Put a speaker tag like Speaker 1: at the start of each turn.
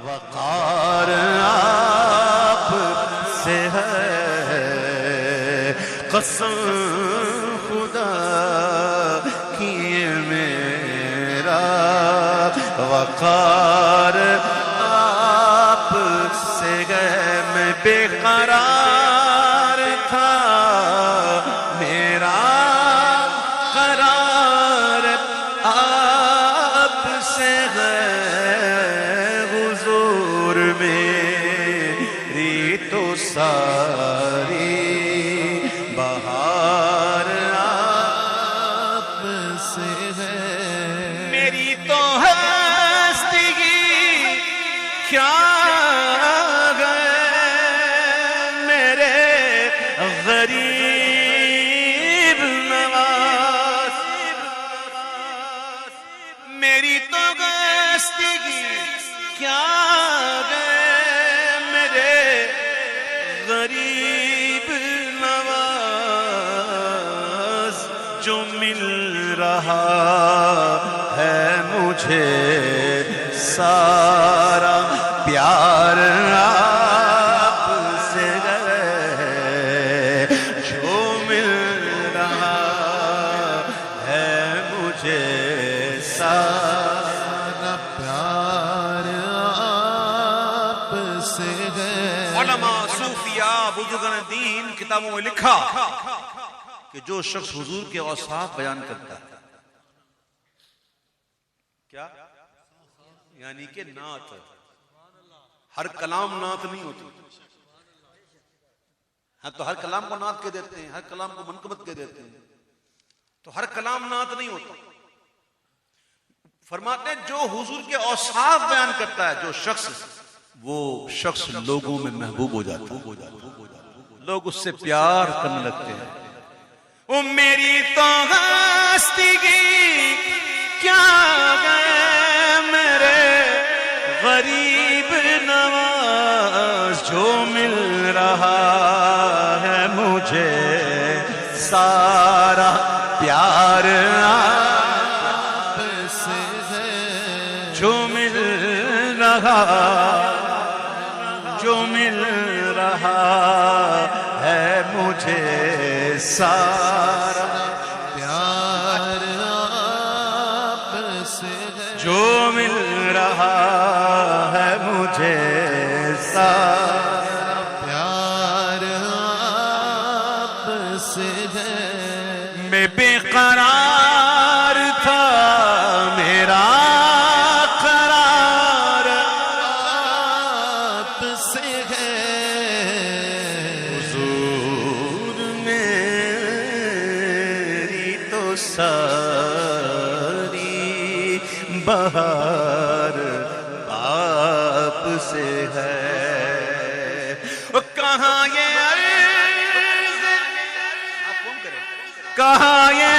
Speaker 1: وقار آپ سے ہے، قسم خدا کی میرا وقار آپ سے ہے۔ میں بے قرار تھا، میرا قرار آپ سے ہے، حضور میری تو ساری بہار آپ سے ہے۔ میری تو ہستی کیا غریب نواز، میری تو گستگی کیا گئے میرے غریب نواز، جو مل رہا ہے مجھے سارا پیار آپ سے سارا پیار آپ سے ہے۔
Speaker 2: علماء صوفیاء بزرگان دین کتابوں میں لکھا کہ جو شخص حضور کے اوصاف بیان کرتا ہے، کیا یعنی کہ نعت، ہر کلام نعت نہیں ہوتی، ہاں تو ہر کلام کو نعت کہہ دیتے ہیں، ہر کلام کو منقبت کہہ دیتے ہیں، تو ہر کلام نعت نہیں ہوتا۔ فرماتے ہیں جو حضور کے اوصاف بیان کرتا ہے جو شخص، وہ شخص لوگوں میں محبوب ہو جاتا ہے، لوگ اس سے پیار کرنے لگتے ہیں۔ او میری تو ہستگی کیا گئے میرے غریب نواز، جو مل رہا ہے مجھے سارا پیار جو مل رہا، جو مل رہا ہے مجھے سارا
Speaker 1: پیار آپ سے ہے،
Speaker 2: جو مل رہا ہے مجھے سارا
Speaker 1: پیار آپ سے ہے۔
Speaker 2: میں بے قرار تھا، میرا ساری بہار آپ سے ہے۔ کہاں یہ عرض، کہاں یہ